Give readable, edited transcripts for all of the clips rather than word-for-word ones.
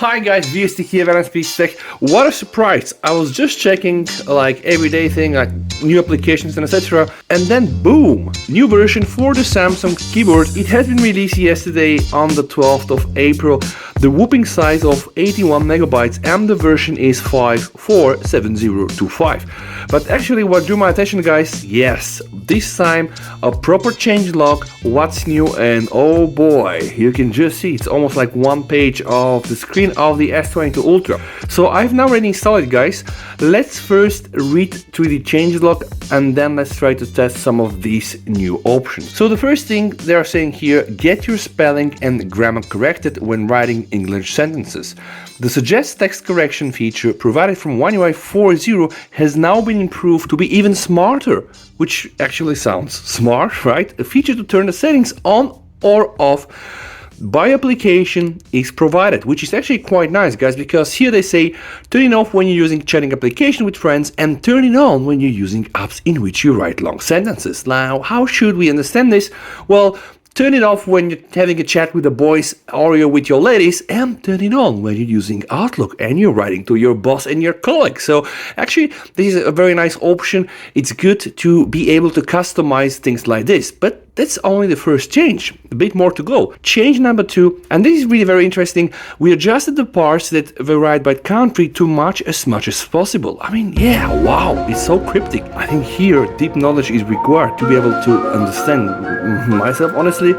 Hi guys, VST here, Van Speaks Tech. What a surprise! I was just checking like everyday thing, like new applications and etc. And then boom! New version for the Samsung keyboard. It has been released yesterday on the 12th of April. The whopping size of 81 megabytes and the version is 547025. But actually what drew my attention, guys, yes, this time a proper changelog, what's new, and oh boy, you can just see it's almost like one page of the screen of the S22 Ultra. So I've now already installed it, guys. Let's first read through the changelog and then let's try to test some of these new options. So the first thing they are saying here, get your spelling and grammar corrected when writing English sentences. The suggest text correction feature provided from One UI 4.0 has now been improved to be even smarter, which actually sounds smart, right? A feature to turn the settings on or off by application is provided, which is actually quite nice, guys, because here they say turn it off when you're using chatting application with friends and turn it on when you're using apps in which you write long sentences. Now, how should we understand this? Well, turn it off when you're having a chat with the boys or you're with your ladies, and turn it on when you're using Outlook and you're writing to your boss and your colleagues. So actually, this is a very nice option. It's good to be able to customize things like this, but that's only the first change. A bit more to go. Change number 2, and this is really very interesting. We adjusted the parts that vary by country to match as much as possible. I mean, yeah, wow, it's so cryptic. I think here deep knowledge is required to be able to understand myself, honestly.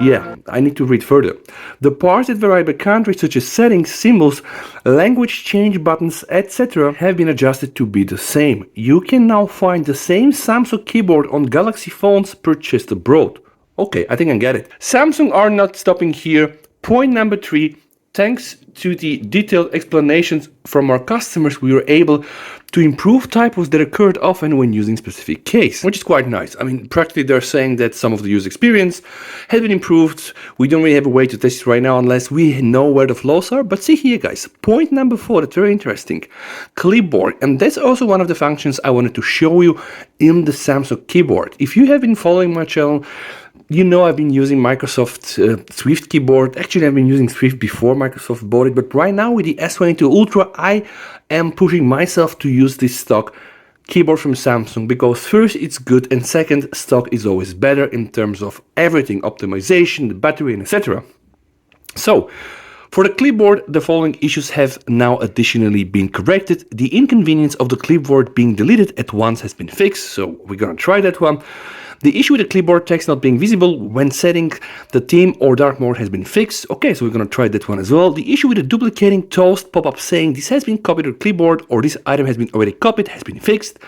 Yeah, I need to read further. The parts that vary by country, such as settings, symbols, language change buttons, etc., have been adjusted to be the same. You can now find the same Samsung keyboard on Galaxy phones purchased abroad. Okay, I think I get it. Samsung are not stopping here. Point number 3. Thanks to the detailed explanations from our customers, we were able to improve typos that occurred often when using specific case, which is quite nice. I mean, practically they're saying that some of the user experience has been improved. We don't really have a way to test it right now unless we know where the flaws are. But see here, guys, point number 4, that's very interesting. Clipboard, and that's also one of the functions I wanted to show you in the Samsung keyboard. If you have been following my channel, you know I've been using Microsoft Swift keyboard. Actually, I've been using Swift before Microsoft bought it, but right now with the S22 Ultra, I am pushing myself to use this stock keyboard from Samsung because first, it's good, and second, stock is always better in terms of everything, optimization, the battery, and etc. So, for the clipboard, the following issues have now additionally been corrected. The inconvenience of the clipboard being deleted at once has been fixed, so we're gonna try that one. The issue with the clipboard text not being visible when setting the theme or dark mode has been fixed. Okay, so we're gonna try that one as well. The issue with the duplicating toast pop-up saying this has been copied to clipboard or this item has been already copied has been fixed.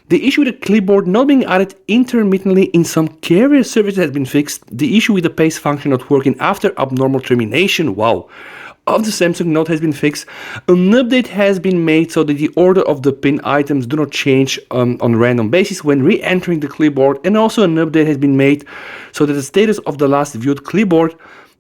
The issue with the clipboard not being added intermittently in some carrier services has been fixed. The issue with the paste function not working after abnormal termination, wow, of the Samsung Note has been fixed. An update has been made so that the order of the pin items do not change on a random basis when re-entering the clipboard, and also an update has been made so that the status of the last viewed clipboard,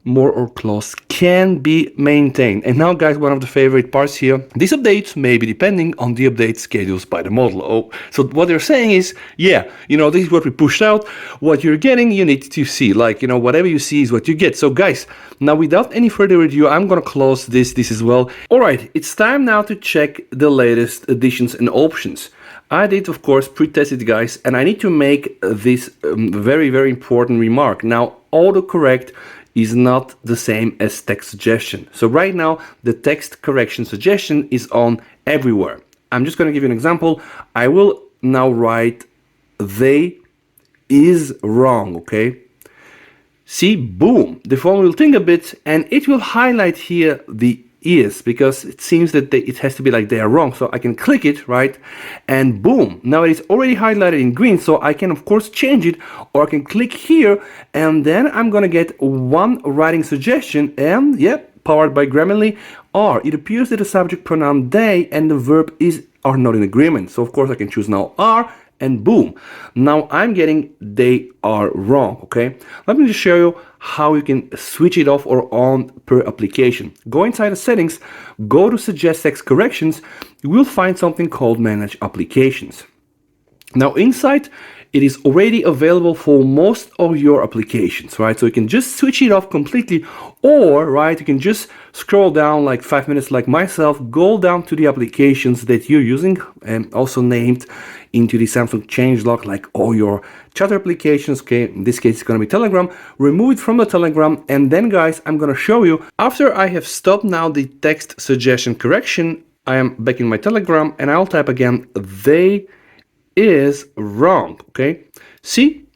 more or close, can be maintained. And now, guys, one of the favorite parts here. These updates may be depending on the update schedules by the model. Oh, so what they're saying is, yeah, you know, this is what we pushed out. What you're getting, you need to see. Like, you know, whatever you see is what you get. So, guys, now without any further ado, I'm gonna close this as well. All right, it's time now to check the latest additions and options. I did, of course, pre-test it, guys, and I need to make this very, very important remark. Now, autocorrect is not the same as text suggestion. So right now, the text correction suggestion is on everywhere. I'm just going to give you an example. I will now write they is wrong, okay? See, boom, the phone will think a bit and it will highlight here the is, because it seems that it has to be like they are wrong. So I can click it, right? And boom, now it is already highlighted in green. So I can, of course, change it, or I can click here and then I'm gonna get one writing suggestion, and yep, powered by Grammarly, or it appears that the subject pronoun they and the verb is are not in agreement. So of course I can choose now are, and boom, now I'm getting they are wrong, okay? Let me just show you how you can switch it off or on per application. Go inside the settings, go to suggest text corrections, you will find something called manage applications. Now inside it is already available for most of your applications, right? So you can just switch it off completely, or, right, you can just scroll down like 5 minutes like myself, go down to the applications that you're using and also named into the Samsung changelog, like all your chatter applications. Okay, in this case it's going to be Telegram. Remove it from the Telegram, and then guys, I'm going to show you, after I have stopped now the text suggestion correction, I am back in my Telegram and I'll type again, they is wrong. Okay, see,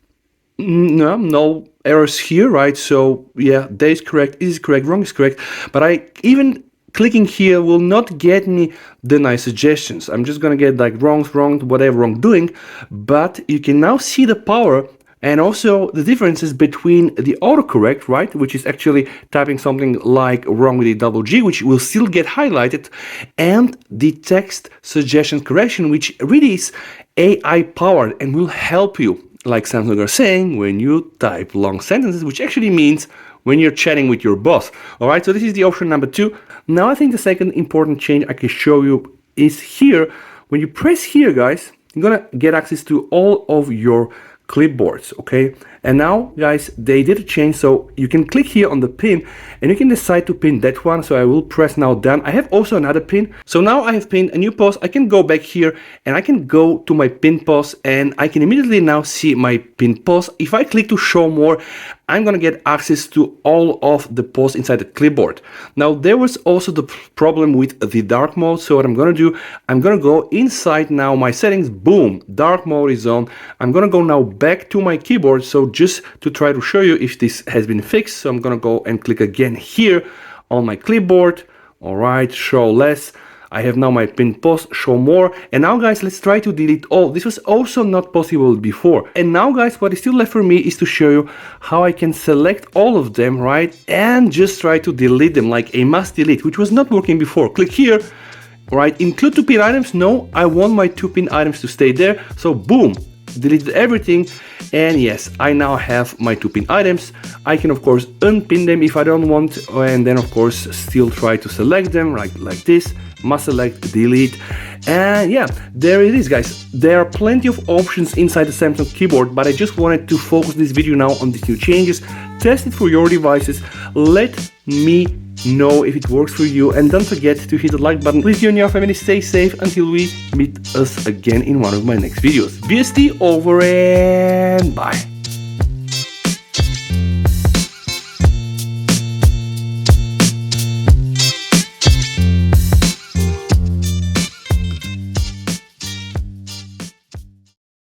no errors here, right? So yeah, they is correct, is correct, wrong is correct, but I even clicking here will not get me the nice suggestions. I'm just gonna get like wrong, whatever wrongdoing, but you can now see the power and also the differences between the autocorrect, right, which is actually typing something like wrong with a double G, which will still get highlighted, and the text suggestion correction, which really is AI powered and will help you, like Samsung are saying, when you type long sentences, which actually means when you're chatting with your boss. All right, so this is the option number 2. Now I think the second important change I can show you is here. When you press here, guys, you're gonna get access to all of your clipboards, okay? And now, guys, they did a change, so you can click here on the pin and you can decide to pin that one. So I will press now done. I have also another pin. So now I have pinned a new post. I can go back here and I can go to my pin post and I can immediately now see my pin post. If I click to show more, I'm gonna get access to all of the posts inside the clipboard. Now there was also the problem with the dark mode. So what I'm gonna do, I'm gonna go inside now my settings, boom, dark mode is on. I'm gonna go now back to my keyboard. So just to try to show you if this has been fixed. So I'm gonna go and click again here on my clipboard. All right, show less. I have now my pinned post, show more, and now guys, let's try to delete all. This was also not possible before. And now guys, what is still left for me is to show you how I can select all of them, right, and just try to delete them like a must delete, which was not working before. Click here, right, include 2 pin items. No, I want my 2 pin items to stay there. So boom, deleted everything, and yes, I now have my 2 pin items. I can of course unpin them if I don't want, and then of course still try to select them like this. Must select, delete, and yeah, there it is, guys. There are plenty of options inside the Samsung keyboard, but I just wanted to focus this video now on these new changes. Test it for your devices. Let me know if it works for you, and don't forget to hit the like button. Please, you and your family stay safe until we meet us again in one of my next videos. BST over and bye.